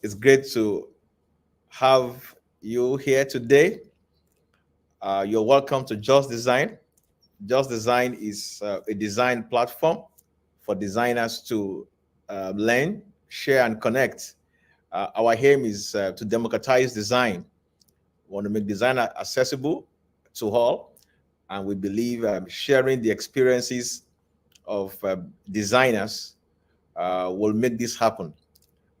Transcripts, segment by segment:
It's great to have you here today. You're welcome to Just Design. Just Design is a design platform for designers to learn, share, and connect. Our aim is to democratize design. We want to make design accessible to all, and we believe sharing the experiences of designers will make this happen.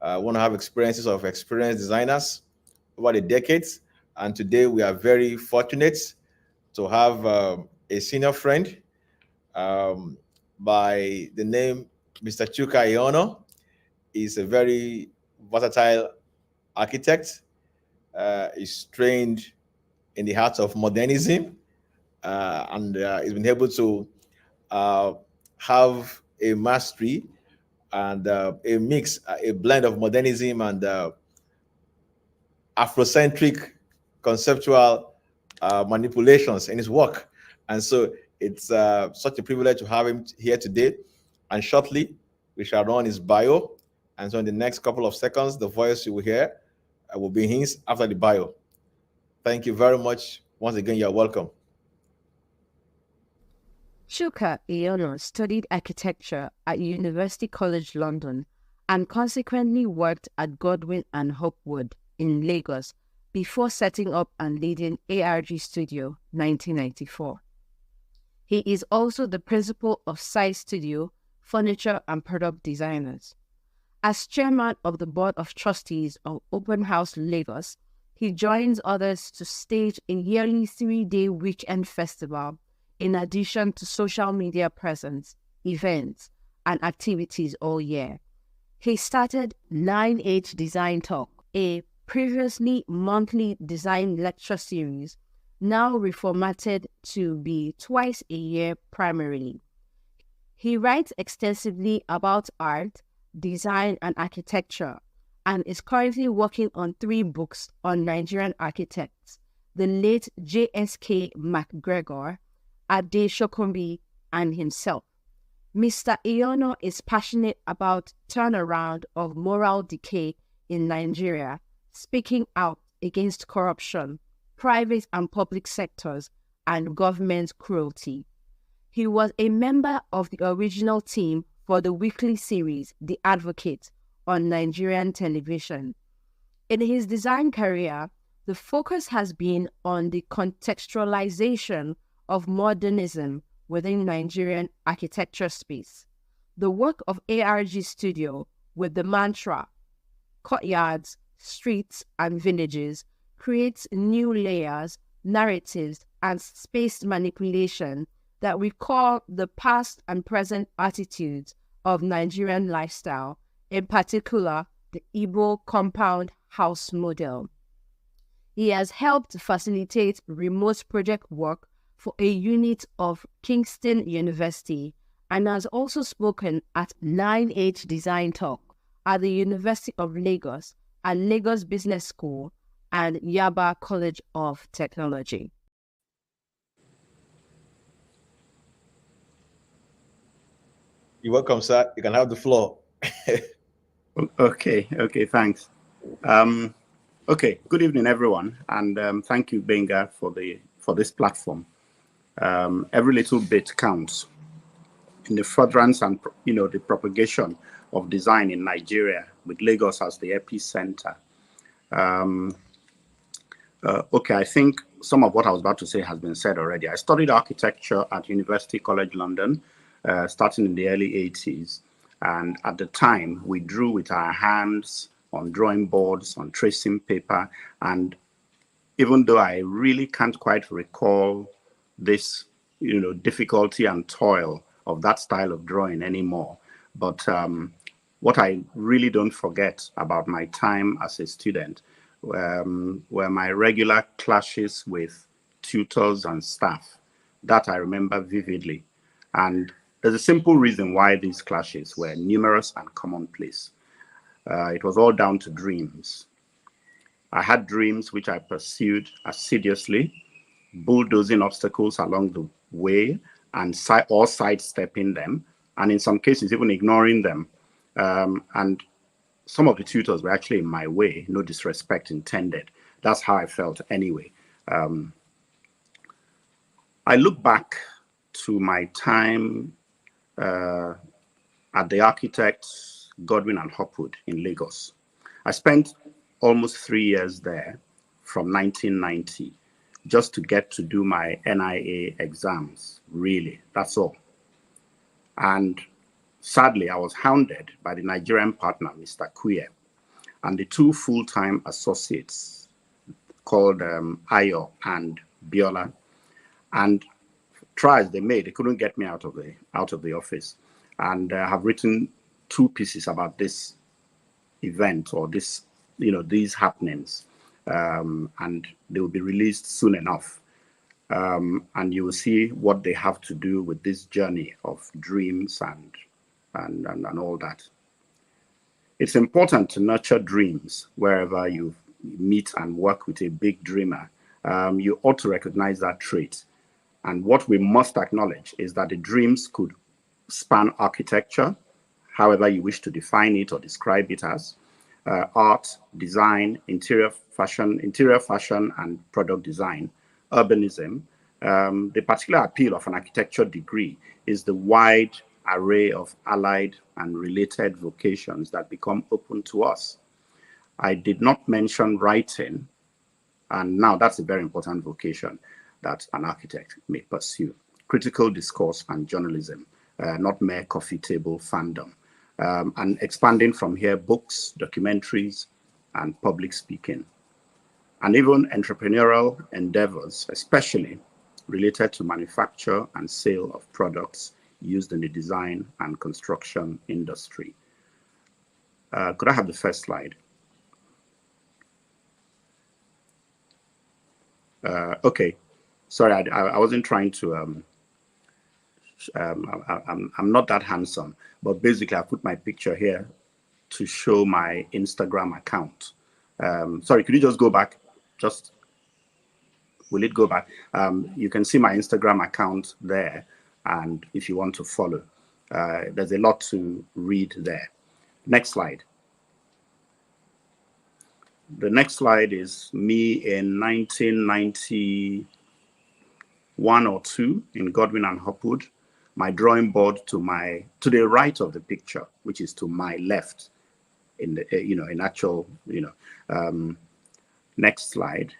Want to have experiences of experienced designers over the decades. And today we are very fortunate to have a senior friend um, by the name Mr. Chuka Ihonor. He's a very versatile architect. He's trained in the art of modernism, and he's been able to uh, have a mastery and a mix, a blend of modernism and Afrocentric conceptual manipulations in his work. And so it's such a privilege to have him here today. And shortly, we shall run his bio. And so in the next couple of seconds, the voice you will hear will be his after the bio. Thank you very much. Once again, you're welcome. Chuka Ihonor studied architecture at University College London and consequently worked at Godwin and Hopwood in Lagos before setting up and leading ARG Studio 1994. He is also the principal of Size Studio, Furniture and Product Designers. As chairman of the Board of Trustees of Open House Lagos, he joins others to stage a yearly 3-day weekend festival in addition to social media presence, events, and activities all year. He started 9H Design Talk, a previously monthly design lecture series, now reformatted to be twice a year primarily. He writes extensively about art, design, and architecture, and is currently working on 3 books on Nigerian architects, the late J.S.K. MacGregor, Ade Shokombi, and himself. Mr. Ihonor is passionate about turnaround of moral decay in Nigeria, speaking out against corruption, private and public sectors, and government cruelty. He was a member of the original team for the weekly series The Advocate on Nigerian television. In his design career, the focus has been on the contextualization of modernism within Nigerian architecture space. The work of ARG Studio with the mantra, courtyards, streets, and villages creates new layers, narratives, and space manipulation that recall the past and present attitudes of Nigerian lifestyle, in particular the Igbo compound house model. He has helped facilitate remote project work for a unit of Kingston University and has also spoken at 9H Design Talk at the University of Lagos and Lagos Business School and Yaba College of Technology. You're welcome, sir. You can have the floor. Okay, thanks. Okay, good evening, everyone, and thank you, Gbenga, for this platform. Every little bit counts in the furtherance and the propagation of design in Nigeria, with Lagos as the epicenter. Okay, I think some of what I was about to say has been said already. I studied architecture at University College London, starting in the early 80s. And at the time, we drew with our hands on drawing boards, on tracing paper. And even though I really can't quite recall this, difficulty and toil of that style of drawing anymore, but what I really don't forget about my time as a student were my regular clashes with tutors and staff. That I remember vividly. And there's a simple reason why these clashes were numerous and commonplace. It was all down to dreams. I had dreams which I pursued assiduously, bulldozing obstacles along the way and sidestepping them, and in some cases even ignoring them. And some of the tutors were actually in my way, no disrespect intended. That's how I felt anyway. I look back to my time at the architects Godwin and Hopwood in Lagos. I spent almost 3 years there from 1990 just to get to do my NIA exams, really, that's all. And sadly, I was hounded by the Nigerian partner, Mr. Kuye, and the two full-time associates called Ayo and Biola. And tries they made, they couldn't get me out of the office. And I have written 2 pieces about this event or this, these happenings, and they will be released soon enough. And you will see what they have to do with this journey of dreams and all that. It's important to nurture dreams wherever you meet and work with a big dreamer. You ought to recognize that trait. And what we must acknowledge is that the dreams could span architecture, however you wish to define it or describe it as, art, design, interior fashion and product design, urbanism. The particular appeal of an architecture degree is the wide array of allied and related vocations that become open to us. I did not mention writing, and now that's a very important vocation that an architect may pursue. Critical discourse and journalism, not mere coffee table fandom. And expanding from here, books, documentaries, and public speaking. And even entrepreneurial endeavors, especially related to manufacture and sale of products used in the design and construction industry. Could I have the first slide? Okay, sorry, I wasn't trying to, I'm not that handsome, but basically I put my picture here to show my Instagram account. Sorry, could you just go back? Will it go back? You can see my Instagram account there, and if you want to follow, there's a lot to read there. Next slide. The next slide is me in 1991 or 2 in Godwin and Hopwood. My drawing board to the right of the picture, which is to my left, in the in actual next slide.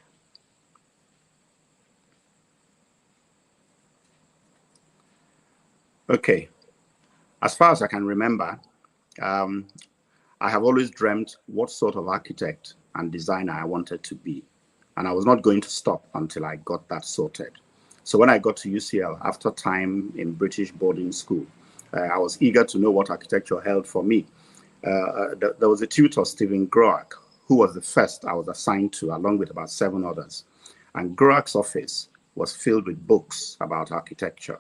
Okay, as far as I can remember, I have always dreamt what sort of architect and designer I wanted to be, and I was not going to stop until I got that sorted. So when I got to UCL after time in British boarding school, I was eager to know what architecture held for me. There was a tutor, Stephen Groak, who was the first I was assigned to, along with about 7 others. And Groak's office was filled with books about architecture.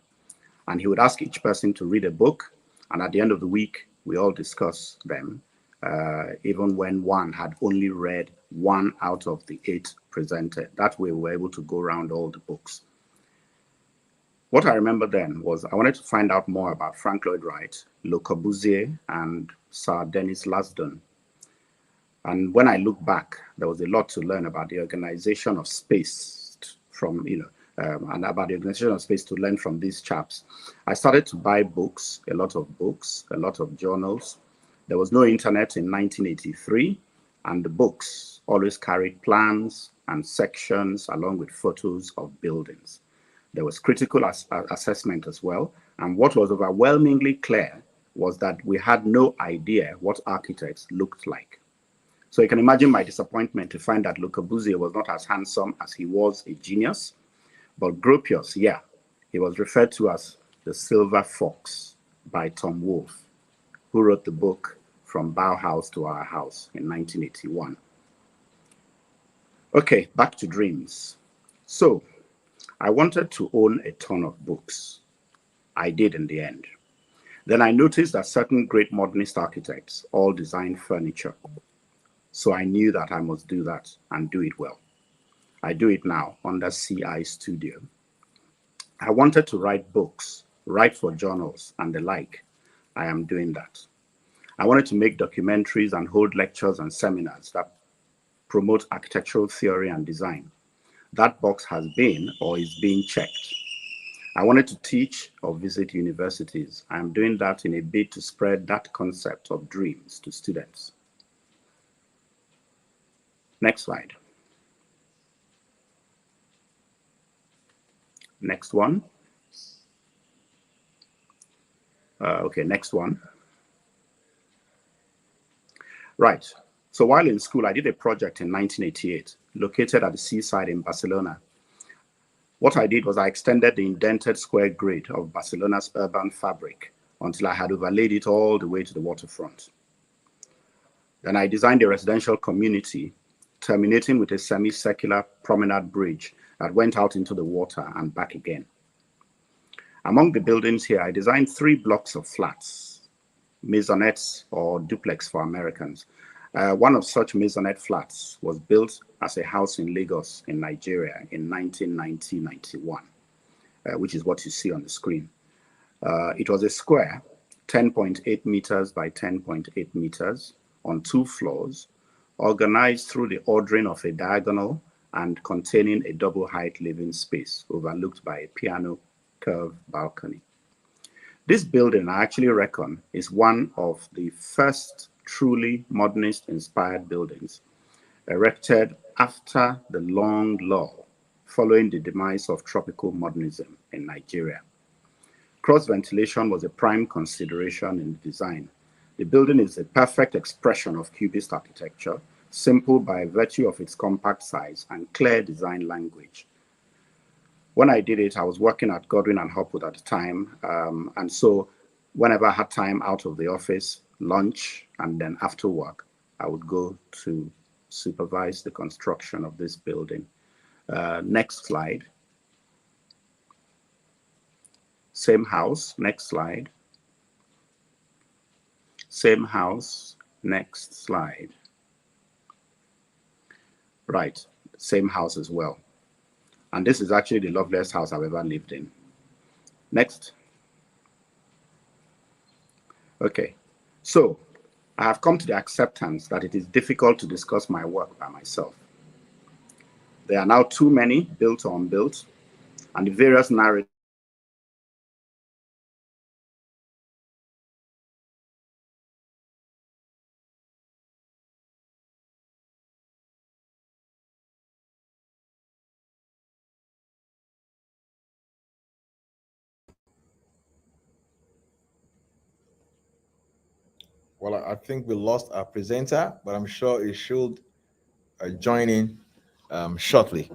And he would ask each person to read a book, and at the end of the week, we all discuss them, even when one had only read 1 out of the 8 presented. That way we were able to go around all the books. What I remember then was I wanted to find out more about Frank Lloyd Wright, Le Corbusier, and Sir Denis Lasdun. And when I look back, there was a lot to learn about the organization of space from, and about the organization of space to learn from these chaps. I started to buy books, a lot of journals. There was no internet in 1983, and the books always carried plans and sections along with photos of buildings. There was critical assessment as well. And what was overwhelmingly clear was that we had no idea what architects looked like. So you can imagine my disappointment to find that Le Corbusier was not as handsome as he was a genius. But Gropius, yeah, he was referred to as the Silver Fox by Tom Wolfe, who wrote the book From Bauhaus to Our House in 1981. Okay, back to dreams. So I wanted to own a ton of books. I did in the end. Then I noticed that certain great modernist architects all designed furniture. So I knew that I must do that and do it well. I do it now under CI Studio. I wanted to write books, write for journals and the like. I am doing that. I wanted to make documentaries and hold lectures and seminars that promote architectural theory and design. That box has been or is being checked. I wanted to teach or visit universities. I am doing that in a bid to spread that concept of dreams to students. Next slide. Next one. Okay, next one. Right. So while in school, I did a project in 1988, located at the seaside in Barcelona. What I did was I extended the indented square grid of Barcelona's urban fabric until I had overlaid it all the way to the waterfront. Then I designed a residential community, terminating with a semicircular promenade bridge that went out into the water and back again. Among the buildings here, I designed 3 blocks of flats, maisonettes or duplex for Americans. One of such maisonette flats was built as a house in Lagos in Nigeria in 1990-91, which is what you see on the screen. It was a square, 10.8 meters by 10.8 meters on 2 floors, organized through the ordering of a diagonal and containing a double height living space overlooked by a piano curved balcony. This building, I actually reckon, is one of the first truly modernist-inspired buildings erected after the long lull following the demise of tropical modernism in Nigeria. Cross ventilation was a prime consideration in the design. The building is a perfect expression of Cubist architecture, simple by virtue of its compact size and clear design language. When I did it, I was working at Godwin and Hopwood at the time. And so whenever I had time out of the office, lunch, and then after work, I would go to supervise the construction of this building. Next slide. Same house, next slide. Same house, next slide. Right, same house as well. And this is actually the loveliest house I've ever lived in. Next. Okay, so I have come to the acceptance that it is difficult to discuss my work by myself. There are now too many, built or unbuilt, and the various narratives Well, I think we lost our presenter, but I'm sure he should join in shortly.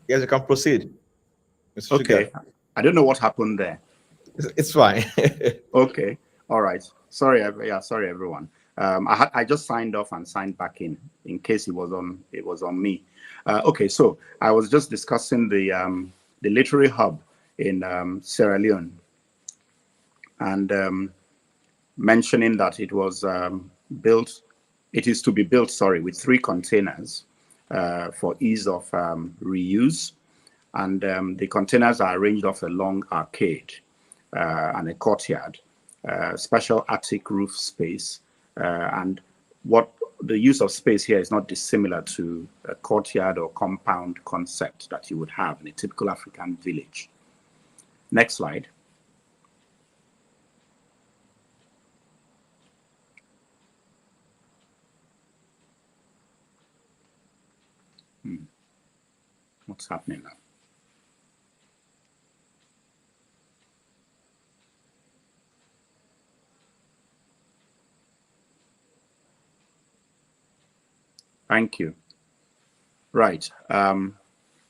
Yes, you can proceed, Mr. Chuka. Okay. I don't know what happened there. It's fine. Okay. All right. Sorry. Yeah. Sorry, everyone. I just signed off and signed back in case it was on me. Okay. So I was just discussing the literary hub in Sierra Leone, and mentioning that it was built. It is to be built, sorry, with 3 containers for ease of reuse. And the containers are arranged off a long arcade and a courtyard, special attic roof space. And what the use of space here is not dissimilar to a courtyard or compound concept that you would have in a typical African village. Next slide. What's happening now? Thank you. Right.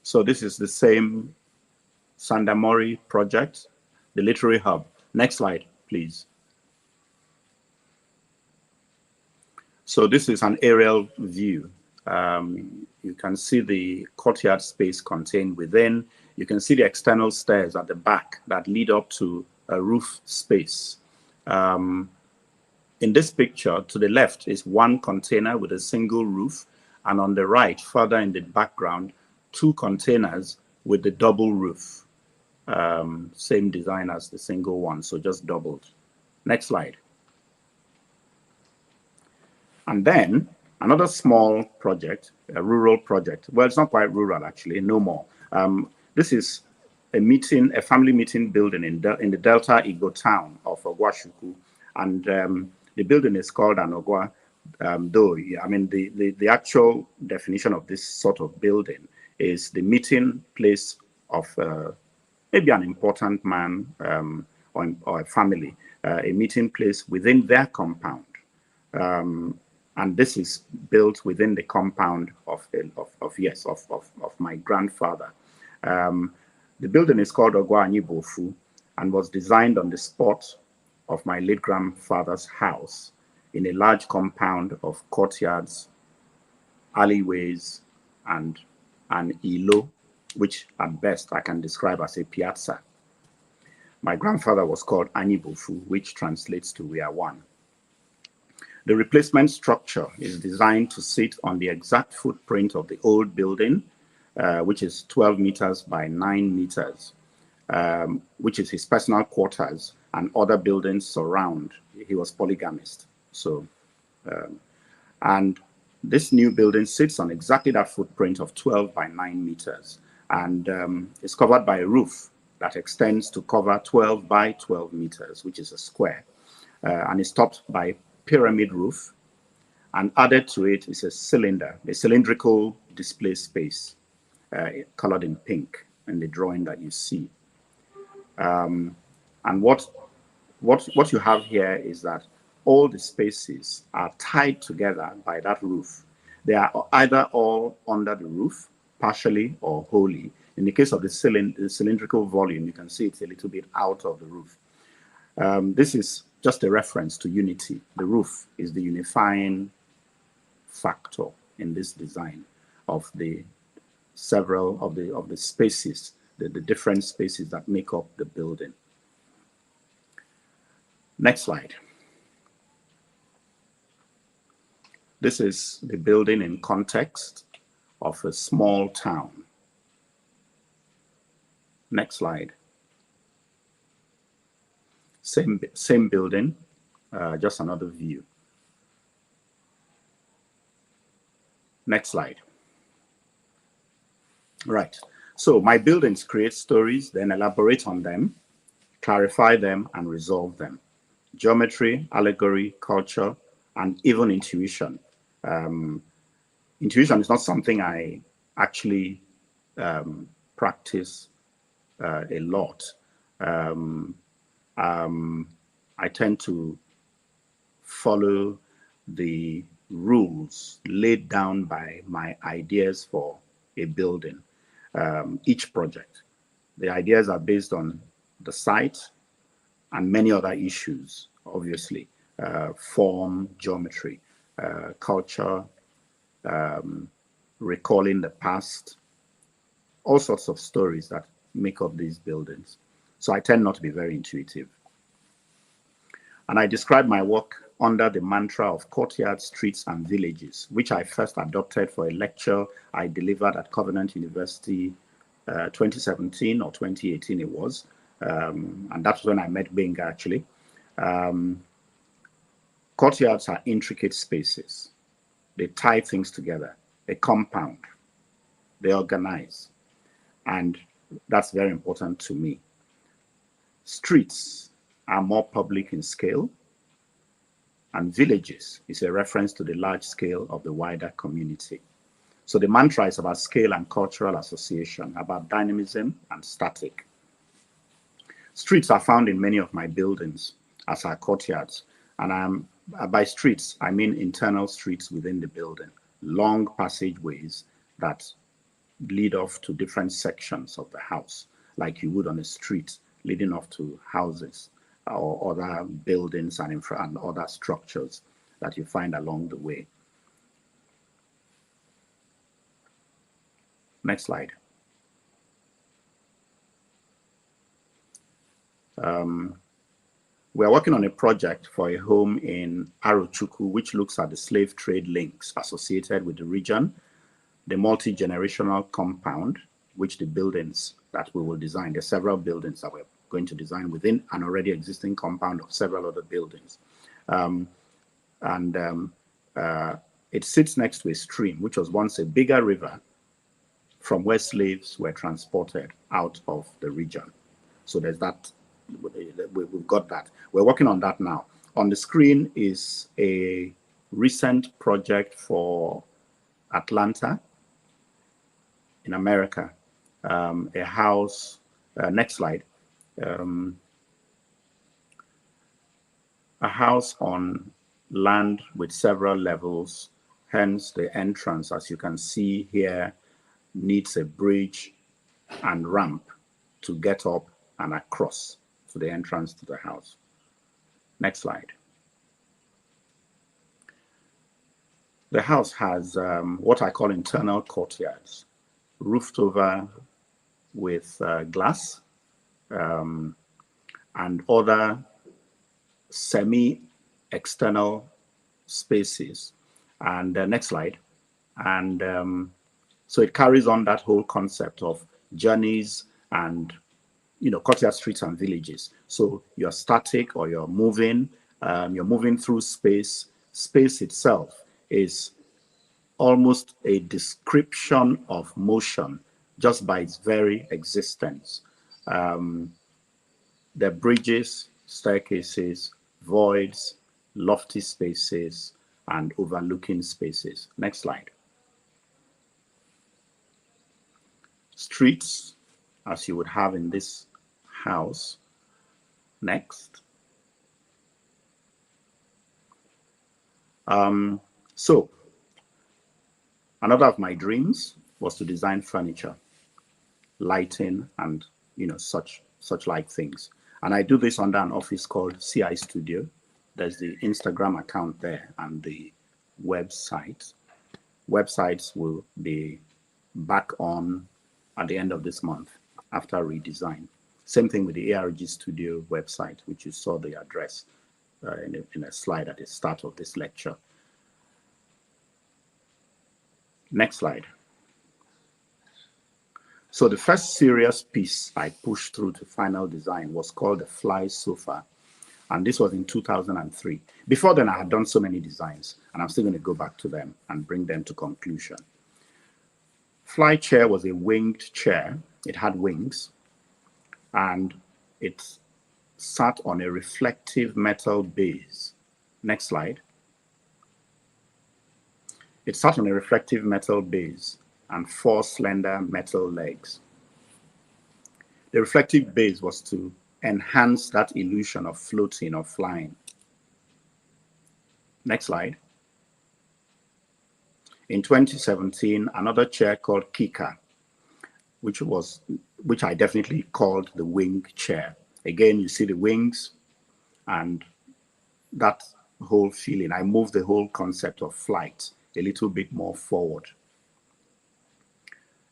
So this is the same Sandamori project, the literary hub. Next slide, please. So this is an aerial view. You can see the courtyard space contained within. You can see the external stairs at the back that lead up to a roof space. In this picture, to the left is 1 container with a single roof, and on the right, further in the background, 2 containers with the double roof. Same design as the single one, so just doubled. Next slide. And then another small project, a rural project. Well, it's not quite rural, actually, no more. This is a family meeting building in the Delta Igbo town of Ogwashuku. And the building is called an Ogwa, though, I mean, the actual definition of this sort of building is the meeting place of maybe an important man or a family, a meeting place within their compound. And this is built within the compound of my grandfather. The building is called Ogwa Bofu and was designed on the spot of my late grandfather's house in a large compound of courtyards, alleyways, and an ilo, which at best I can describe as a piazza. My grandfather was called Bofu, which translates to we are one. The replacement structure is designed to sit on the exact footprint of the old building, which is 12 meters by 9 meters, which is his personal quarters, and other buildings surround. He was polygamist. So, and this new building sits on exactly that footprint of 12 by 9 meters, and is covered by a roof that extends to cover 12 by 12 meters, which is a square, and is topped by pyramid roof, and added to it is a cylindrical display space, colored in pink in the drawing that you see. And what you have here is that all the spaces are tied together by that roof. They are either all under the roof, partially or wholly. In the case of the cylindrical volume, you can see it's a little bit out of the roof. This is just a reference to unity. The roof is the unifying factor in this design of the several of the spaces, the different spaces that make up the building. Next slide. This is the building in context of a small town. Next slide. Same building, just another view. Next slide. Right. So my buildings create stories, then elaborate on them, clarify them, and resolve them. Geometry, allegory, culture, and even intuition. Intuition is not something I actually practice a lot. I tend to follow the rules laid down by my ideas for a building. each project. The ideas are based on the site and many other issues, obviously, form, geometry, culture, recalling the past, all sorts of stories that make up these buildings. So I tend not to be very intuitive. And I describe my work under the mantra of courtyards, streets, and villages, which I first adopted for a lecture I delivered at Covenant University 2017 or 2018 it was. And that's when I met Gbenga, actually. Courtyards are intricate spaces. They tie things together, a compound. They organize. And that's very important to me. Streets are more public in scale, and villages is a reference to the large scale of the wider community. So the mantra is about scale and cultural association, about dynamism and static. Streets are found in many of my buildings, as are courtyards. And by streets, I mean internal streets within the building, long passageways that lead off to different sections of the house, like you would on a street leading off to houses or other buildings and other structures that you find along the way. Next slide. We are working on a project for a home in Chuka, which looks at the slave trade links associated with the region, the multi-generational compound, which the buildings that we will design, there are several buildings that we're going to design within an already existing compound of several other buildings. It sits next to a stream, which was once a bigger river from where slaves were transported out of the region. So there's that, we've got that. We're working on that now. On the screen is a recent project for Atlanta in America, a house, next slide, a house on land with several levels, hence the entrance, as you can see here, needs a bridge and ramp to get up and across to the entrance to the house. Next slide. The house has what I call internal courtyards, roofed over with glass and other semi-external spaces. And next slide. And so it carries on that whole concept of journeys and, you know, courtyard streets and villages. So you're static or you're moving through space. Space itself is almost a description of motion just by its very existence. There are bridges, staircases, voids, lofty spaces, and overlooking spaces. Next slide. Streets, as you would have in this house. Next. So another of my dreams was to design furniture, lighting, and such like things. And I do this under an office called CI Studio. There's the Instagram account there and the website. Websites will be back on at the end of this month after redesign. Same thing with the ARG Studio website, which you saw the address in a slide at the start of this lecture. Next slide. So the first serious piece I pushed through to final design was called the Fly Sofa. And this was in 2003. Before then, I had done so many designs, and I'm still going to go back to them and bring them to conclusion. Fly chair was a winged chair. It had wings, and it sat on a reflective metal base. Next slide. It sat on a reflective metal base and 4 slender metal legs. The reflective base was to enhance that illusion of floating or flying. Next slide. In 2017, another chair called Chuka which I definitely called the wing chair. Again, you see the wings and that whole feeling. I moved the whole concept of flight a little bit more forward.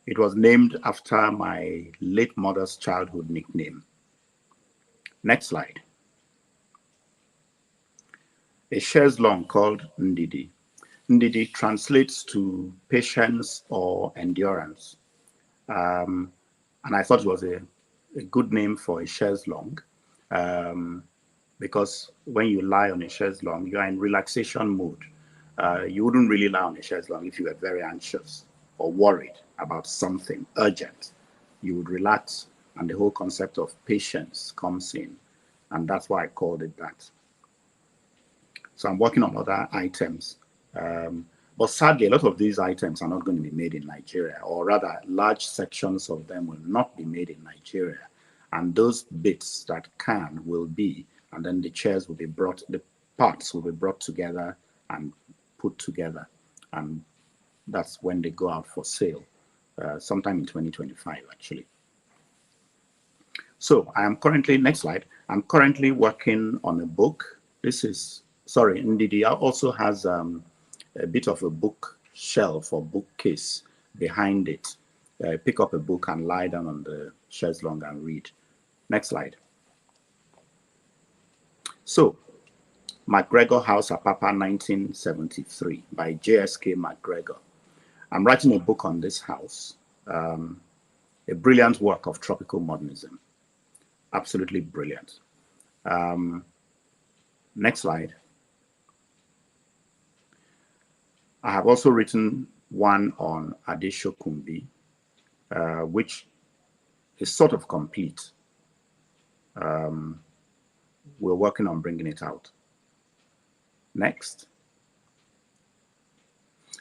It was named after my late mother's childhood nickname. Next slide. A chaise longue called Ndidi. Ndidi translates to patience or endurance. And I thought it was a good name for a chaise longue because when you lie on a chaise longue, you are in relaxation mode. You wouldn't really lie on a chaise longue if you were very anxious or worried about something urgent. You would relax, and the whole concept of patience comes in, and that's why I called it that. So I'm working on other items. But sadly, a lot of these items are not going to be made in Nigeria, or rather, large sections of them will not be made in Nigeria. And those bits that can will be, and then the chairs will be brought, the parts will be brought together and put together. And that's when they go out for sale, sometime in 2025, actually. So I am currently, next slide, I'm currently working on a book. This is, sorry, Ndidi also has a bit of a bookshelf or bookcase behind it. Pick up a book and lie down on the chaise longue and read. Next slide. So, MacGregor House, Apapa, 1973 by J.S.K. MacGregor. I'm writing a book on this house, a brilliant work of tropical modernism. Absolutely brilliant. Next slide. I have also written one on Adesokunbi, which is sort of complete. We're working on bringing it out. Next.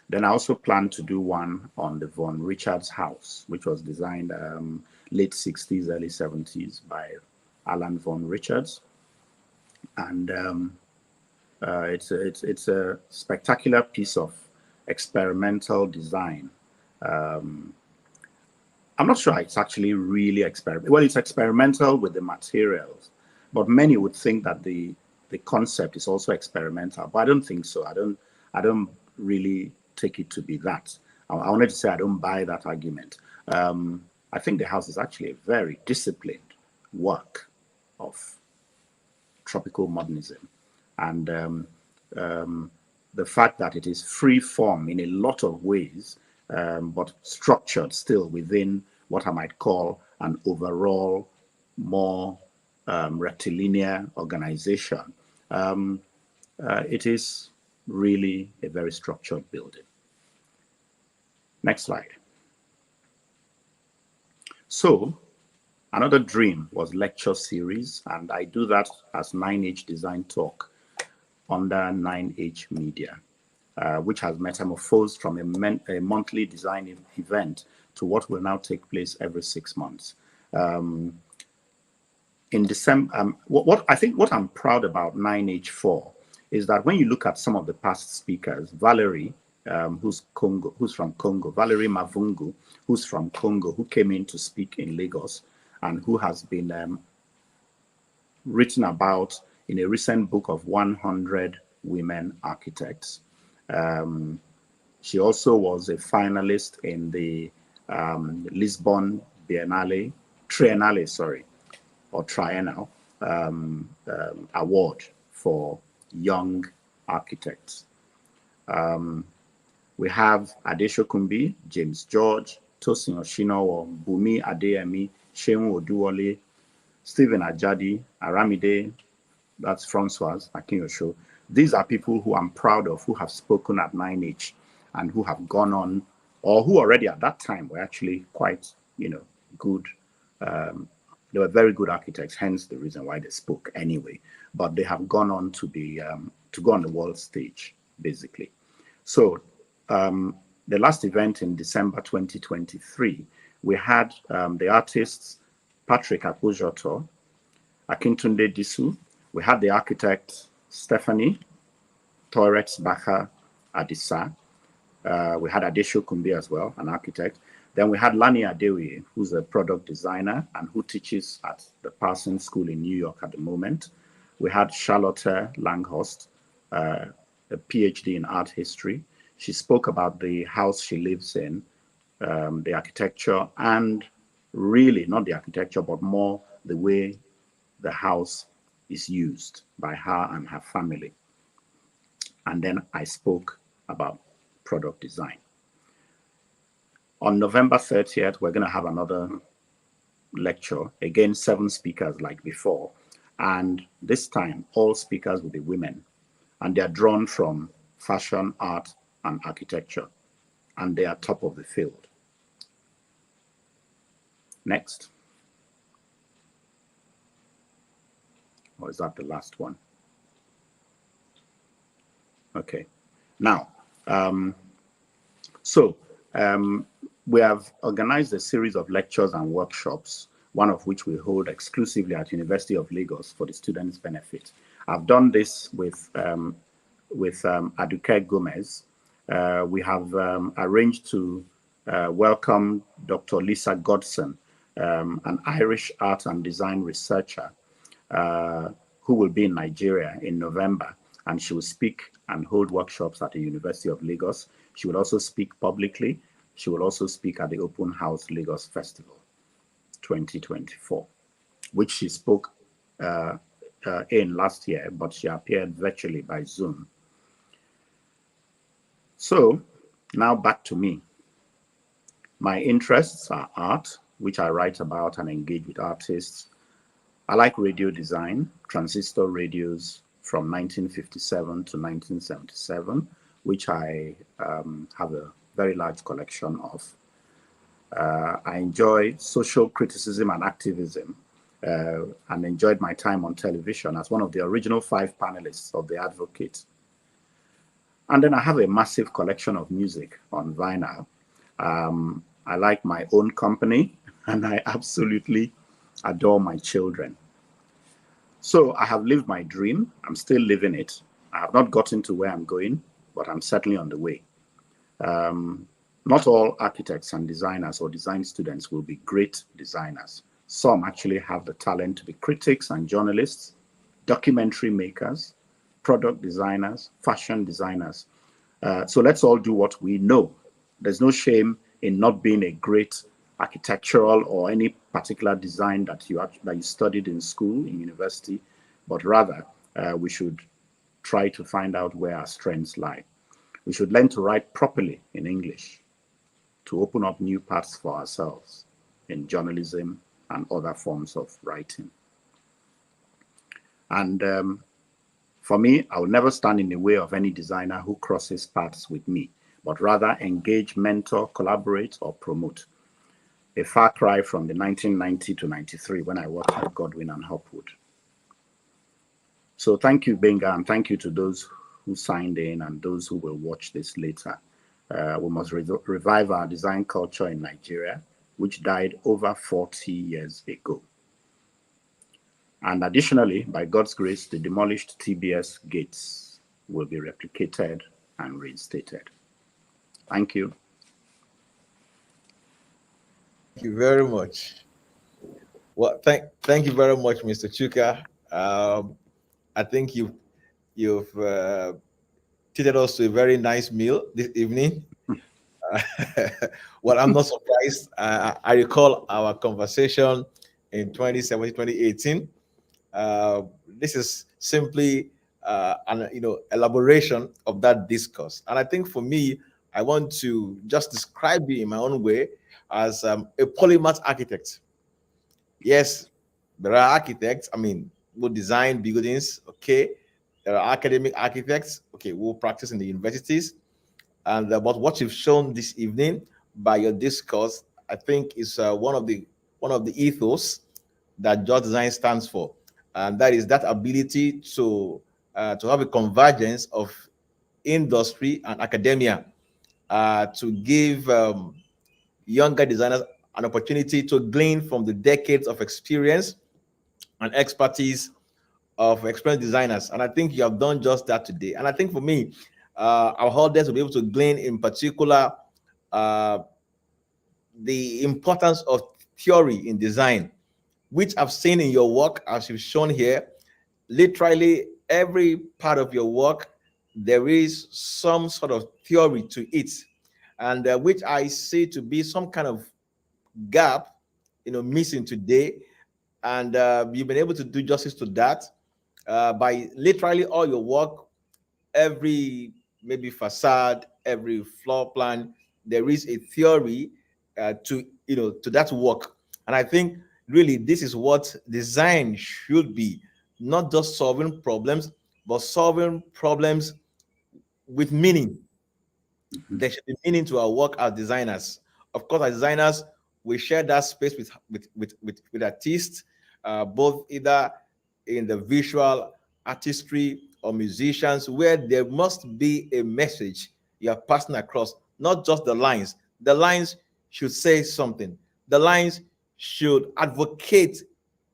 Then I also plan to do one on the Von Richards house, which was designed late 60s, early 70s by Alan Von Richards. And it's a spectacular piece of experimental design. I'm not sure it's actually really experimental. Well, it's experimental with the materials, but many would think that the concept is also experimental, but I don't think so. I don't really take it to be that. I wanted to say I don't buy that argument. I think the house is actually a very disciplined work of tropical modernism. And the fact that it is free form in a lot of ways, but structured still within what I might call an overall more rectilinear organization. It is really a very structured building. Next slide. So another dream was lecture series, and I do that as 9H Design Talk under 9H Media, which has metamorphosed from a monthly design event to what will now take place every 6 months. In December, what I'm proud about 9H4 is that when you look at some of the past speakers, Valerie, who's from Congo, Valerie Mavungu, who's from Congo, who came in to speak in Lagos and who has been written about in a recent book of 100 women architects. She also was a finalist in the Lisbon Triennale award for young architects. We have Adesokunbi, James George, Tosin Oshinowo, Bumi Adeyemi, Seun Oduwole, Stephen Ajadi, Aramide, that's Francois Akinyosho. These are people who I'm proud of, who have spoken at 9H and who have gone on, or who already at that time were actually quite, good. They were very good architects, hence the reason why they spoke anyway. But they have gone on to be to go on the world stage, basically. So the last event in December 2023, we had the artists Patrick Akpojoto, Akintunde Disu. We had the architect Stephanie Torres Bacha Adisa. We had Adesokunbi as well, an architect. Then we had Lani Adewi, who's a product designer and who teaches at the Parsons School in New York at the moment. We had Charlotte Langhorst, a PhD in art history. She spoke about the house she lives in, the architecture, and really not the architecture, but more the way the house is used by her and her family. And then I spoke about product design. On November 30th, we're going to have another lecture, again, 7 speakers like before. And this time, all speakers will be women. And they are drawn from fashion, art, and architecture. And they are top of the field. Next. Or is that the last one? Okay. Now, we have organized a series of lectures and workshops, one of which we hold exclusively at University of Lagos for the students' benefit. I've done this with Aduke Gomez. We have arranged to welcome Dr. Lisa Godson, an Irish art and design researcher who will be in Nigeria in November, and she will speak and hold workshops at the University of Lagos. She will also speak publicly. She will also speak at the Open House Lagos Festival 2024, which she spoke in last year, but she appeared virtually by Zoom. So now back to me. My interests are art, which I write about and engage with artists. I like radio design, transistor radios from 1957 to 1977, which I have a very large collection of. I enjoy social criticism and activism and enjoyed my time on television as one of the original 5 panelists of The Advocate. And then I have a massive collection of music on vinyl. I like my own company, and I absolutely adore my children. So I have lived my dream. I'm still living it. I have not gotten to where I'm going, but I'm certainly on the way. Not all architects and designers or design students will be great designers. Some actually have the talent to be critics and journalists, documentary makers, product designers, fashion designers. So let's all do what we know. There's no shame in not being a great architectural or any particular design that you studied in school, in university, but rather we should try to find out where our strengths lie. We should learn to write properly in English to open up new paths for ourselves in journalism and other forms of writing. And for me, I will never stand in the way of any designer who crosses paths with me, but rather engage, mentor, collaborate, or promote. A far cry from the 1990 to 93 when I worked at Godwin and Hopwood. So thank you, Gbenga, and thank you to those who signed in and those who will watch this later. We must revive our design culture in Nigeria, which died over 40 years ago. And additionally, by God's grace, the demolished TBS gates will be replicated and reinstated. Thank you. Thank you very much. Well, thank you very much, Mr. Chuka. I think you've treated us to a very nice meal this evening. Well, I'm not surprised. I recall our conversation in 2017, 2018. This is simply an elaboration of that discourse. And I think for me, I want to just describe you in my own way as a polymath architect. Yes, there are architects, who design buildings, okay. There are academic architects, okay, who practice in the universities. And but what you've shown this evening by your discourse, I think is one of the ethos that Just Design stands for, and that is that ability to have a convergence of industry and academia to give younger designers an opportunity to glean from the decades of experience and expertise of experienced designers. And I think you have done just that today. And I think for me, our holders will be able to glean in particular the importance of theory in design, which I've seen in your work, as you've shown here. Literally every part of your work, there is some sort of theory to it, and which I see to be some kind of gap, missing today. And you've been able to do justice to that by literally all your work, every maybe facade, every floor plan, there is a theory to to that work. And I think really this is what design should be, not just solving problems, but solving problems with meaning. There should be meaning to our work as designers. Of course, as designers, we share that space with artists, both either in the visual artistry or musicians, where there must be a message you're passing across, not just the lines. The lines should say something. The lines should advocate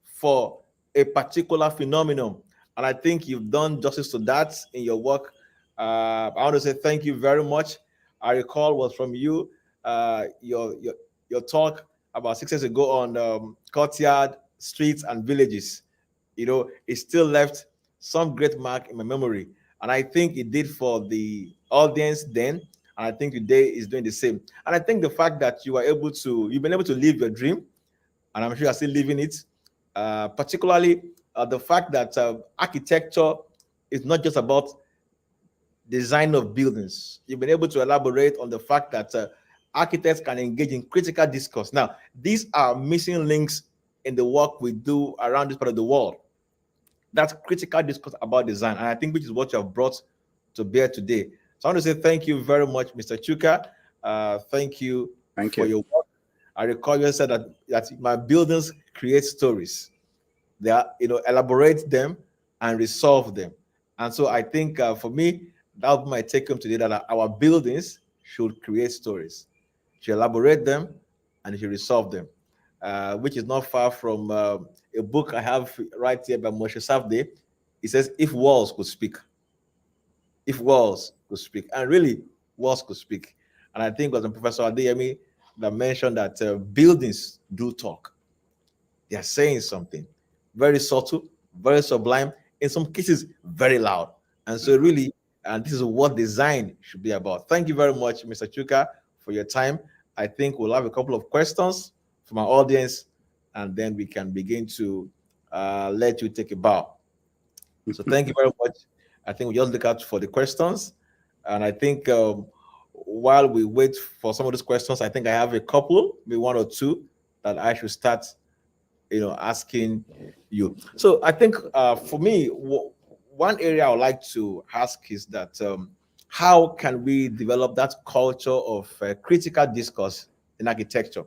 for a particular phenomenon. And I think you've done justice to that in your work. I want to say thank you very much. I recall was from you, your talk about 6 years ago on courtyard, streets, and villages. It still left some great mark in my memory, and I think it did for the audience then, and I think today is doing the same. And I think the fact that you've been able to live your dream, and I'm sure you're still living it. Particularly the fact that architecture is not just about design of buildings. You've been able to elaborate on the fact that architects can engage in critical discourse. Now, these are missing links in the work we do around this part of the world. That's critical discourse about design, and I think which is what you have brought to bear today. So I want to say thank you very much, Mr. Chuka. Thank you for your work. I recall you said that my buildings create stories. They are, elaborate them and resolve them. And so I think for me, that would be my take home today, that our buildings should create stories, should elaborate them, and should resolve them, which is not far from a book I have right here by Moshe Safdie. It says, "If walls could speak." If walls could speak. And really, walls could speak. And I think it was Professor Adeyemi that mentioned that buildings do talk. They are saying something very subtle, very sublime, in some cases, very loud. And so really, and this is what design should be about. Thank you very much, Mr. Chuka, for your time. I think we'll have a couple of questions from our audience, and then we can begin to let you take a bow. So thank you very much. I think we just look out for the questions. And I think while we wait for some of those questions, I think I have a couple, maybe one or two, that I should start, asking you. So I think for me, one area I would like to ask is that how can we develop that culture of critical discourse in architecture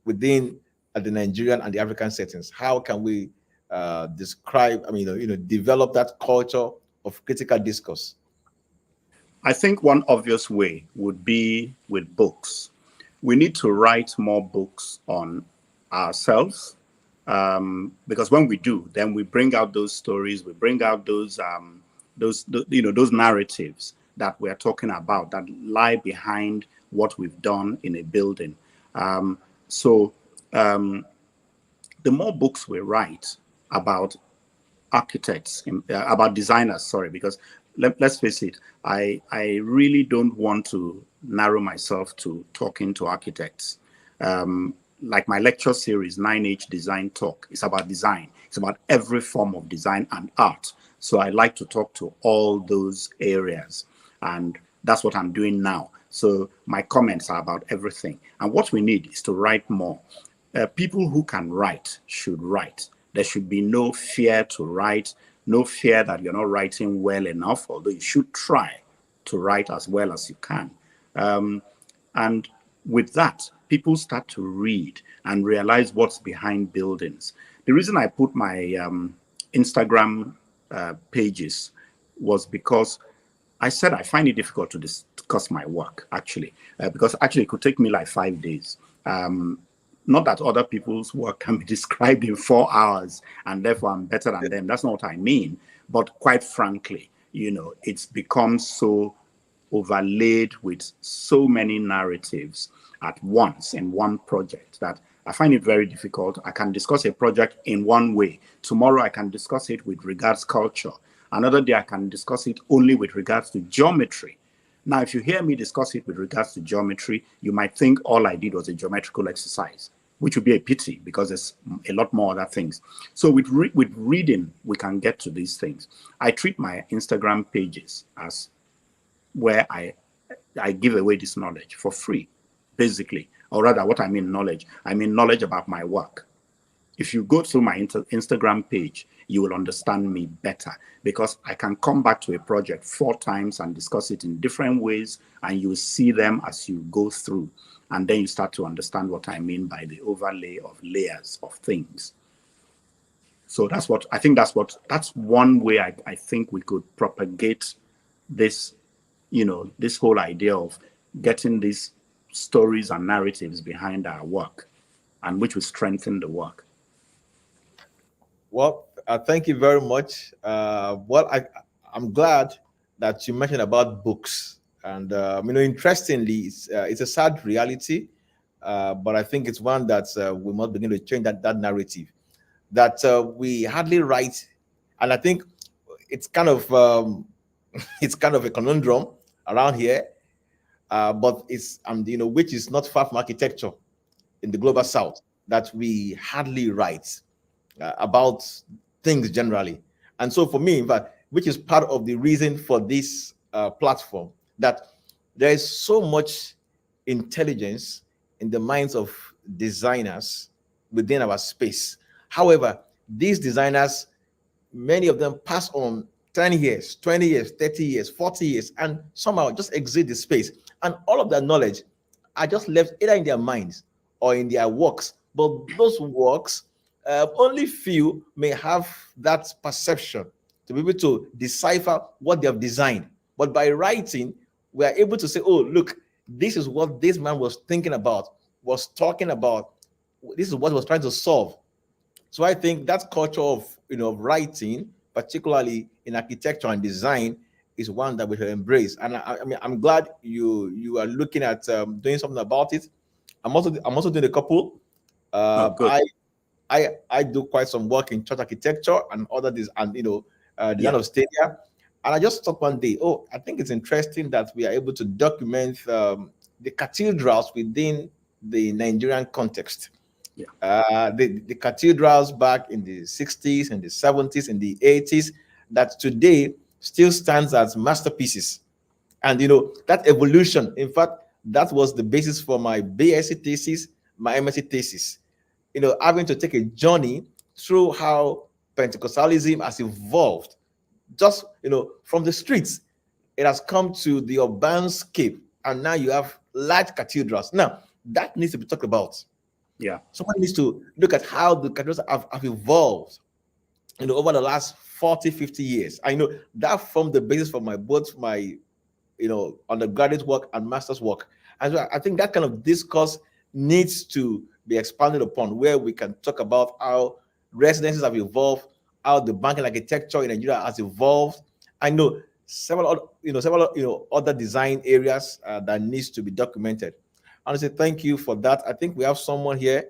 within the Nigerian and the African settings? How can we develop that culture of critical discourse? I think one obvious way would be with books. We need to write more books on ourselves, because when we do, then we bring out those stories, we bring out those narratives that we're talking about that lie behind what we've done in a building. So the more books we write about architects, about designers, sorry, because let's face it, I really don't want to narrow myself to talking to architects. Like my lecture series, 9H Design Talk, it's about design. It's about every form of design and art. So I like to talk to all those areas. And that's what I'm doing now. So my comments are about everything. And what we need is to write more. People who can write should write. There should be no fear to write, no fear that you're not writing well enough, although you should try to write as well as you can. And with that, people start to read and realize what's behind buildings. The reason I put my Instagram pages was because I said I find it difficult to discuss my work, actually, because actually it could take me like 5 days. Not that other people's work can be described in 4 hours and therefore I'm better than them. That's not what I mean. But quite frankly, it's become so overlaid with so many narratives at once in one project that I find it very difficult. I can discuss a project in one way. Tomorrow I can discuss it with regards culture. Another day I can discuss it only with regards to geometry. Now, if you hear me discuss it with regards to geometry, you might think all I did was a geometrical exercise, which would be a pity because there's a lot more other things. So with reading, we can get to these things. I treat my Instagram pages as where I give away this knowledge for free, basically. Or rather, what I mean knowledge about my work. If you go through my Instagram page, you will understand me better because I can come back to a project 4 times and discuss it in different ways, and you see them as you go through. And then you start to understand what I mean by the overlay of layers of things. So that's one way I think we could propagate this, this whole idea of getting these stories and narratives behind our work, and which will strengthen the work. Well, thank you very much. I'm glad that you mentioned about books, and interestingly, it's a sad reality, but I think it's one that we must begin to change that narrative. That we hardly write, and I think it's kind of it's kind of a conundrum around here, but it's which is not far from architecture in the global south, that we hardly write about things generally. And so for me, in fact, which is part of the reason for this platform, that there is so much intelligence in the minds of designers within our space. However, these designers, many of them pass on 10 years, 20 years, 30 years, 40 years, and somehow just exit the space. And all of that knowledge are just left either in their minds or in their works. But those works, only few may have that perception to be able to decipher what they have designed. But by writing, we are able to say, oh, look, this is what this man was thinking about, was talking about. This is what he was trying to solve. So I think that culture of writing, particularly in architecture and design, is one that we should embrace. And I'm glad you are looking at doing something about it. I'm also doing a couple. Good. I do quite some work in church architecture and other design Yeah. of stadia. And I just thought one day, oh, I think it's interesting that we are able to document the cathedrals within the Nigerian context. Yeah. The cathedrals back in the 60s and the 70s and the 80s that today still stands as masterpieces. And that evolution, in fact, that was the basis for my BSc thesis, my MSc thesis. Having to take a journey through how Pentecostalism has evolved, just from the streets, it has come to the urban scape, and now you have large cathedrals. Now that needs to be talked about. Yeah. Someone needs to look at how the cathedrals have evolved over the last 40, 50 years. I know that formed the basis for both my undergraduate work and master's work. And so I think that kind of discourse needs to be expanded upon, where we can talk about how residences have evolved, how the banking architecture in Nigeria has evolved. I know several other design areas that needs to be documented. I want to say thank you for that. I think we have someone here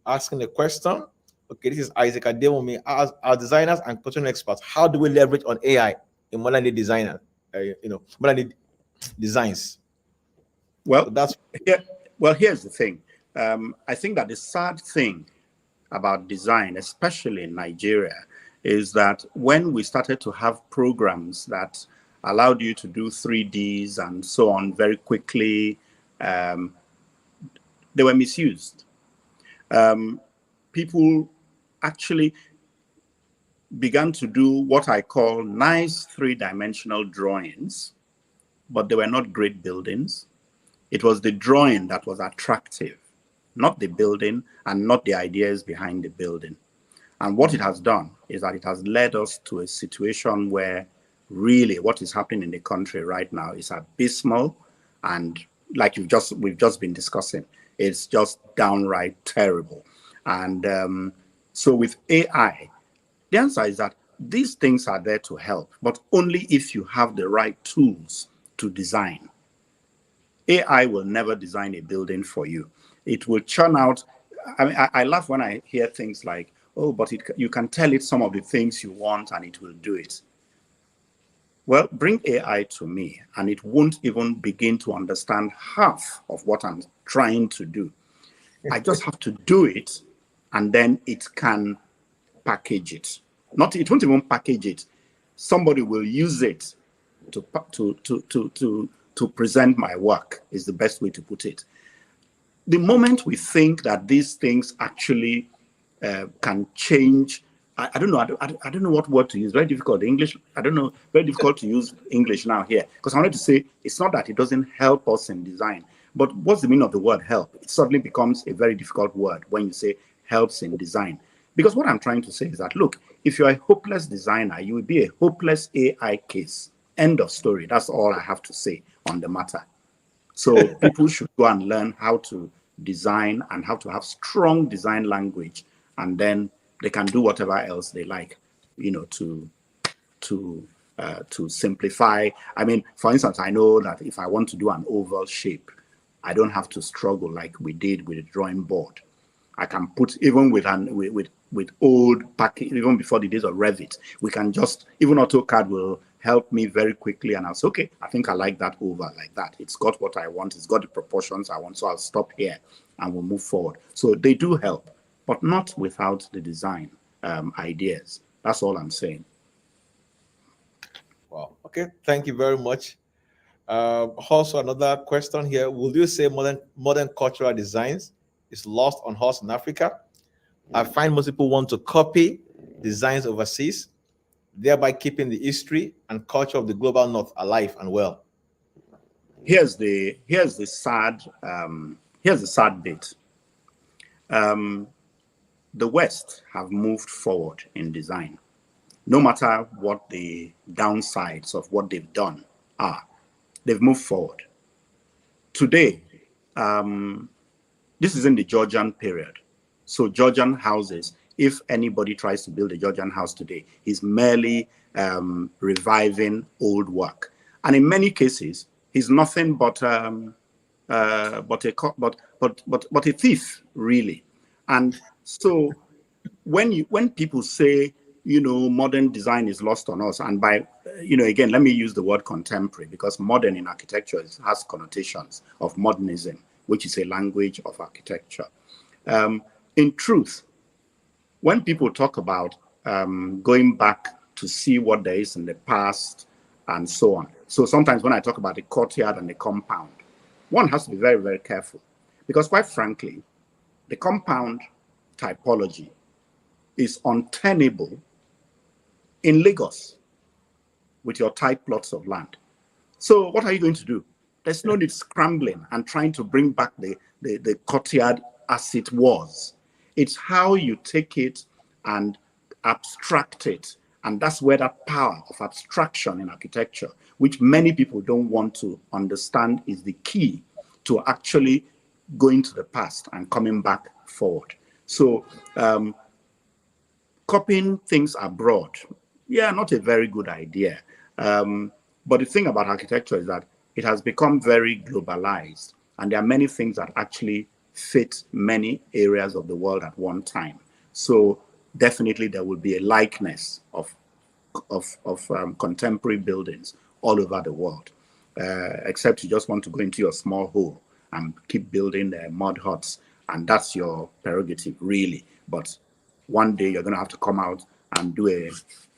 asking a question. Okay, this is Isaac Ademomi. As our designers and cultural experts, how do we leverage on AI in modern day designer, modern day designs? Well, here's the thing. I think that the sad thing about design, especially in Nigeria, is that when we started to have programs that allowed you to do 3Ds and so on very quickly, they were misused. People actually began to do what I call nice 3-dimensional drawings, but they were not great buildings. It was the drawing that was attractive, not the building and not the ideas behind the building. And what it has done is that it has led us to a situation where really what is happening in the country right now is abysmal. And like we've just been discussing, it's just downright terrible. And so with AI, the answer is that these things are there to help, but only if you have the right tools to design. AI will never design a building for you. It will churn out. I mean, I laugh when I hear things like, oh, but you can tell it some of the things you want and it will do it. Well, bring AI to me and it won't even begin to understand half of what I'm trying to do. I just have to do it and then it can package it. It won't even package it. Somebody will use it to present my work, is the best way to put it. The moment we think that these things actually can change, I don't know. I don't know what word to use. Very difficult. English. I don't know. Very difficult to use English now here, because I wanted to say it's not that it doesn't help us in design, but what's the meaning of the word help? It suddenly becomes a very difficult word when you say helps in design. Because what I'm trying to say is that, look, if you're a hopeless designer, you will be a hopeless AI case. End of story. That's all I have to say on the matter. So people should go and learn how to design and how to have strong design language, and then they can do whatever else they like, to simplify. I mean, for instance, I know that if I want to do an oval shape, I don't have to struggle like we did with a drawing board. I can put, even with old package, even before the days of Revit, we can just, even AutoCAD will help me very quickly, and I'll say, okay, I think I like that oval like that. It's got what I want, it's got the proportions I want, so I'll stop here and we'll move forward. So they do help, but not without the design ideas. That's all I'm saying. Wow. Okay. Thank you very much. Also, another question here: would you say modern cultural designs is lost on us in Africa? I find most people want to copy designs overseas, thereby keeping the history and culture of the global north alive and well. Here's the sad bit. The West have moved forward in design, no matter what the downsides of what they've done are. They've moved forward. Today, this is in the Georgian period. So Georgian houses, if anybody tries to build a Georgian house today, he's merely reviving old work. And in many cases, he's nothing but a thief, really. And so when people say, modern design is lost on us, and by, again, let me use the word contemporary, because modern in architecture has connotations of modernism, which is a language of architecture. In truth, when people talk about going back to see what there is in the past and so on, so sometimes when I talk about the courtyard and the compound, one has to be very, very careful, because quite frankly, the compound typology is untenable in Lagos with your tight plots of land. So what are you going to do? There's no need scrambling and trying to bring back the courtyard as it was. It's how you take it and abstract it. And that's where that power of abstraction in architecture, which many people don't want to understand, is the key to actually going to the past and coming back forward. So copying things abroad, not a very good idea. But the thing about architecture is that it has become very globalized, and there are many things that actually fit many areas of the world at one time. So definitely there will be a likeness of contemporary buildings all over the world, except you just want to go into your small hole and keep building mud huts, and that's your prerogative, really. But one day you're going to have to come out and do a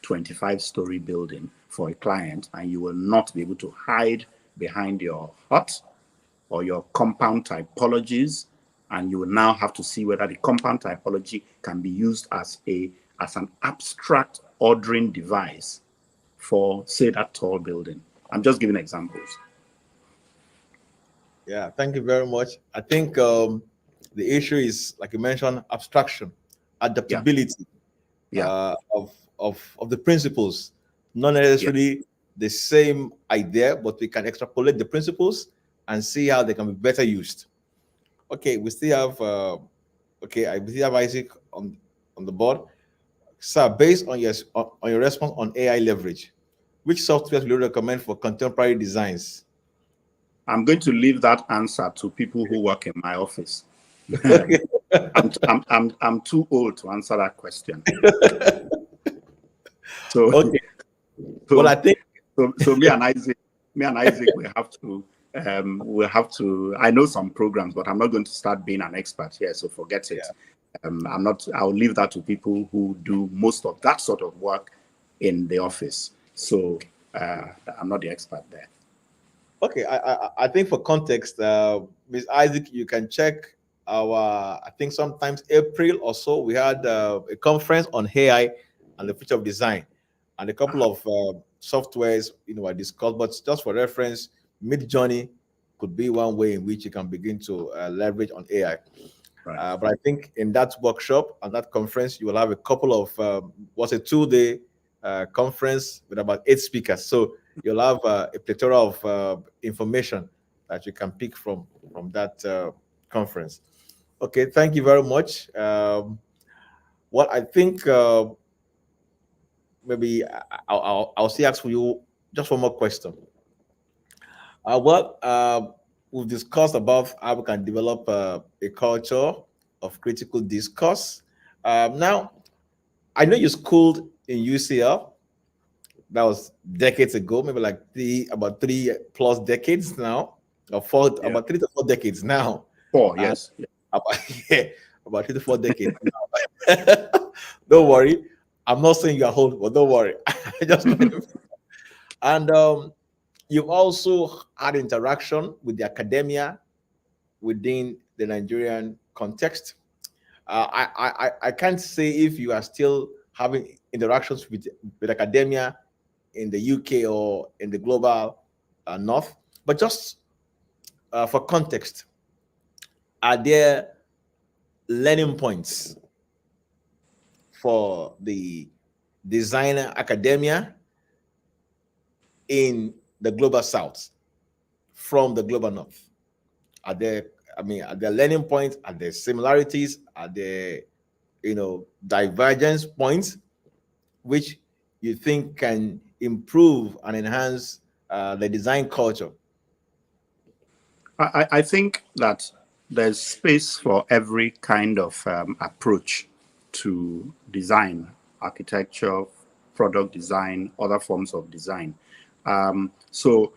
25-story building for a client, and you will not be able to hide behind your hut or your compound typologies, and you will now have to see whether the compound typology can be used as an abstract ordering device for, say, that tall building. I'm just giving examples. Yeah, thank you very much. I think the issue is, like you mentioned, abstraction, adaptability of the principles. Not necessarily the same idea, but we can extrapolate the principles and see how they can be better used. Okay, we still have I still have Isaac on the board. Sir, based on your response on AI leverage, which software will you recommend for contemporary designs? I'm going to leave that answer to people who work in my office. Okay. I'm too old to answer that question. So, Okay. Well, I so, think so me and Isaac, we'll have to. I know some programs, but I'm not going to start being an expert here. So forget it. I'm not. I'll leave that to people who do most of that sort of work in the office. So I'm not the expert there. okay. I think for context, Ms. Isaac, you can check our. I think sometimes April or so we had a conference on AI and the future of design, and a couple of softwares were discussed. But just for reference, Midjourney could be one way in which you can begin to leverage on AI. Right. But I think in that workshop and that conference, you will have a couple of what's a 2-day conference with about 8 speakers. So you'll have a plethora of information that you can pick from that conference. Okay, thank you very much. What I think maybe I'll see ask for you just one more question. We've discussed about how we can develop a culture of critical discourse. Now, I know you schooled in UCL. That was decades ago, maybe like about 3+ decades now, or four, Yeah. about 3 to 4 decades now. 4, And yes. Yeah. about, yeah, about 3 to 4 decades now. Don't worry. I'm not saying you're old, but don't worry. I just and you've also had interaction with the academia within the Nigerian context. I can't say if you are still having interactions with academia in the UK or in the global north, but just for context, are there learning points for the designer academia in the global south from the global north? Are there, I mean, are there learning points? Are there similarities? Are there, divergence points which you think can improve and enhance the design culture? I think that there's space for every kind of approach to design, architecture, product design, other forms of design. So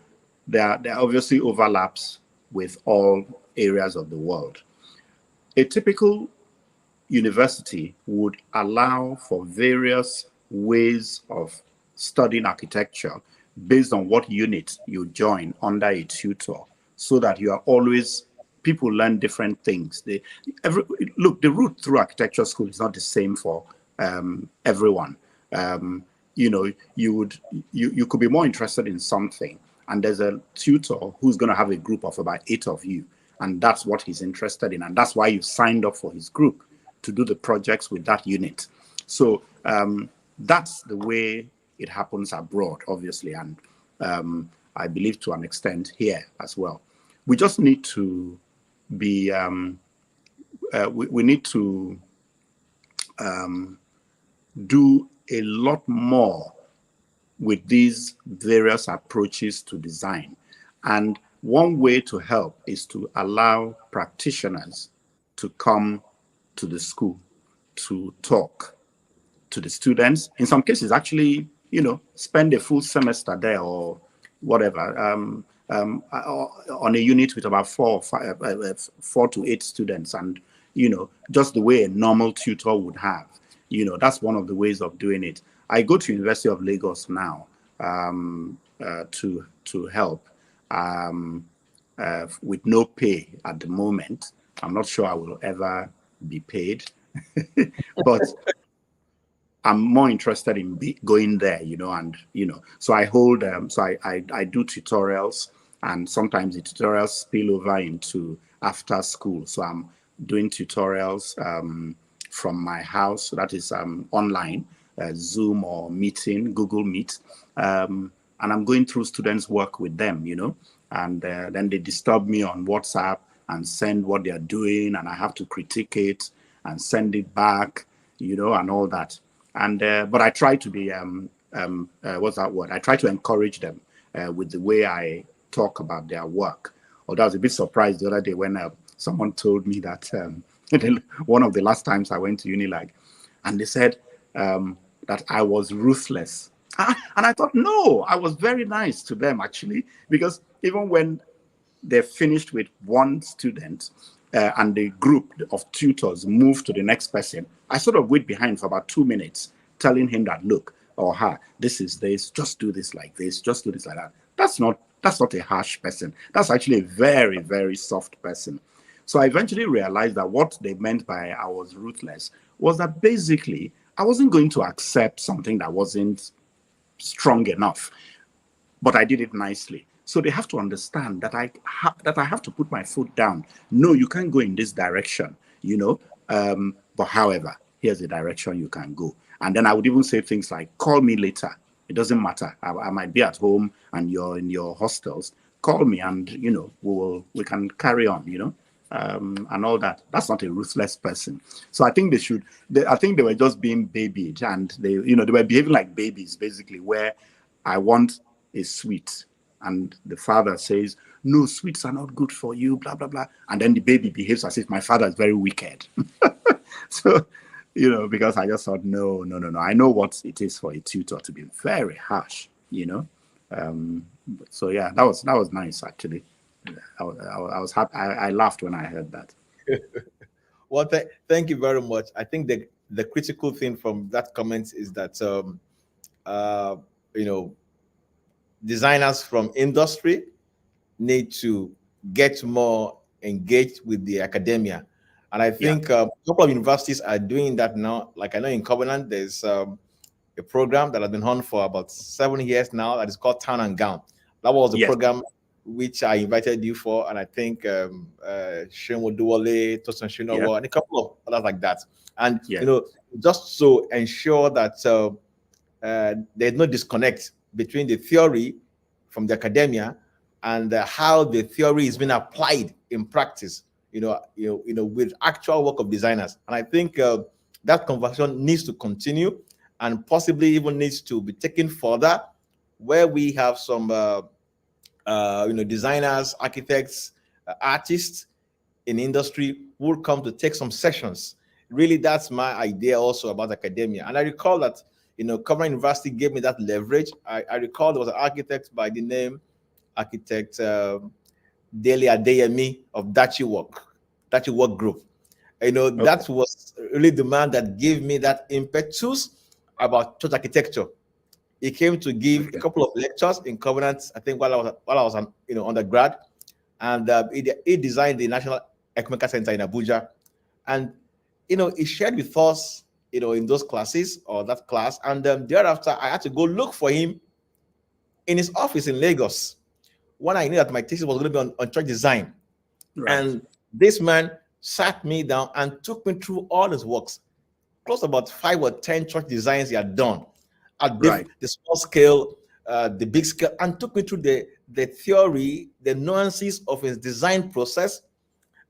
there are obviously overlaps with all areas of the world. A typical university would allow for various ways of studying architecture based on what unit you join under a tutor, so that you are always, people learn different things. Look, the route through architecture school is not the same for everyone. You could be more interested in something, and there's a tutor who's going to have a group of about 8 of you, and that's what he's interested in, and that's why you signed up for his group, to do the projects with that unit. So that's the way it happens abroad, obviously, and I believe to an extent here as well. We just need to be, we need to do a lot more with these various approaches to design. And one way to help is to allow practitioners to come to the school to talk to the students. In some cases, actually, spend a full semester there or whatever, on a unit with about 4 to 8 students, and just the way a normal tutor would have. That's one of the ways of doing it. I go to University of Lagos now to help with no pay at the moment. I'm not sure I will ever be paid, but I'm more interested in going there, and so I hold, so I do tutorials, and sometimes the tutorials spill over into after school. So I'm doing tutorials from my house, so that is online, Zoom or meeting, Google Meet, and I'm going through students' work with them, and then they disturb me on WhatsApp and send what they're doing, and I have to critique it and send it back, and all that. And but I try to be what's that word? I try to encourage them with the way I talk about their work. Although I was a bit surprised the other day when someone told me that one of the last times I went to Unilag, and they said that I was ruthless. And I thought, no, I was very nice to them actually, because even when they finished with one student and the group of tutors moved to the next person, I sort of wait behind for about 2 minutes, telling him that, look, or her, this is this, just do this like this, just do this like that. That's not a harsh person. That's actually a very, very soft person. So I eventually realized that what they meant by I was ruthless was that basically I wasn't going to accept something that wasn't strong enough, but I did it nicely. So they have to understand that I have to put my foot down. No, you can't go in this direction, but however, here's the direction you can go. And then I would even say things like, call me later. It doesn't matter. I might be at home and you're in your hostels. Call me and, we can carry on, and all that. That's not a ruthless person. So I think I think they were just being babied, and they were behaving like babies, basically, where I want a sweet. And the father says, no, sweets are not good for you, blah, blah, blah. And then the baby behaves as if my father is very wicked. So, because I just thought, no. I know what it is for a tutor to be very harsh, So yeah, that was nice, actually. I was happy. I laughed when I heard that. Well, thank you very much. I think the critical thing from that comment is that, designers from industry need to get more engaged with the academia. And I think a couple of universities are doing that now. Like I know in Covenant, there's a program that has been on for about 7 years now that is called Town and Gown. That was the program which I invited you for. And I think Shinwo Duwale, Tosin Shinowo, and a couple of others like that. And, just to ensure that there's no disconnect between the theory from the academia and how the theory is being applied in practice, with actual work of designers. And I think that conversation needs to continue and possibly even needs to be taken further, where we have some, designers, architects, artists in industry who will come to take some sessions. Really, that's my idea also about academia. And I recall that Covenant University gave me that leverage. I recall there was an architect by the name Architect Dele Adeyemi of Dachi Work Group. That was really the man that gave me that impetus about church architecture. He came to give a couple of lectures in Covenant, I think, while I was undergrad, and he designed the National Ecumenical Center in Abuja, and he shared with us in those classes or that class. And thereafter, I had to go look for him in his office in Lagos when I knew that my thesis was going to be on church design. Right. And this man sat me down and took me through all his works, close to about 5 or 10 church designs he had done at the small scale, the big scale, and took me through the theory, the nuances of his design process.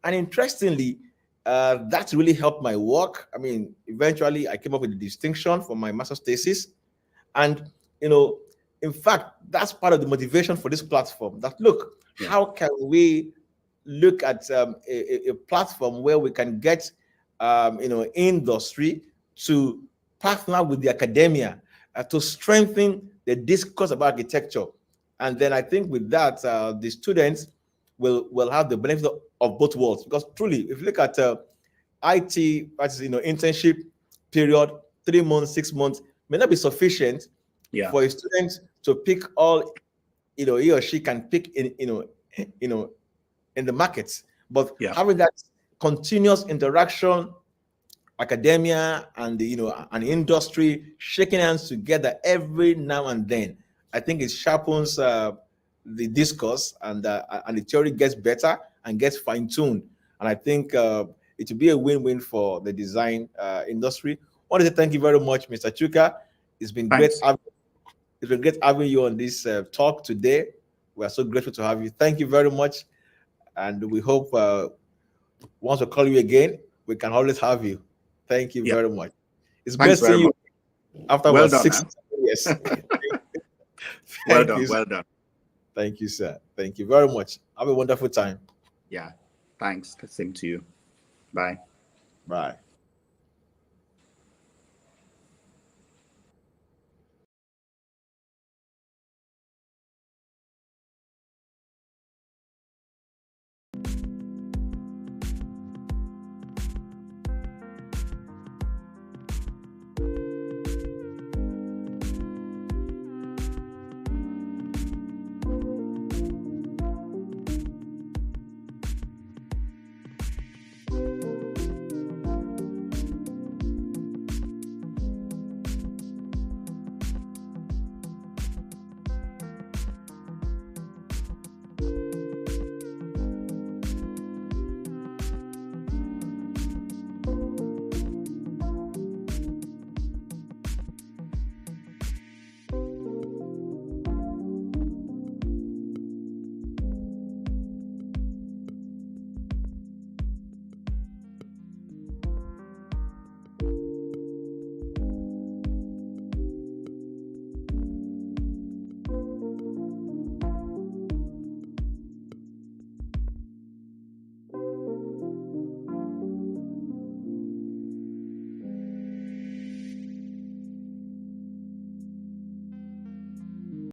And interestingly, that really helped my work. I mean, eventually I came up with a distinction for my master's thesis. And, in fact, that's part of the motivation for this platform, that look, how can we look at a platform where we can get, industry to partner with the academia to strengthen the discourse about architecture. And then I think with that, the students will have the benefit of both worlds, because truly, if you look at IT, internship period, 3 months, 6 months may not be sufficient for a student to pick all he or she can pick in the markets. But having that continuous interaction, academia and and industry shaking hands together every now and then, I think it sharpens the discourse, and the theory gets better and gets fine-tuned. And I think it will be a win-win for the design industry. I want to say thank you very much, Mr. Chuka. It's been great having you on this talk today. We are so grateful to have you. Thank you very much. And we hope once we call you again, we can always have you. Thank you very much. It's great seeing you after 6 years. Well done. Thank you, sir. Thank you very much. Have a wonderful time. Yeah. Thanks. Same to you. Bye. Bye.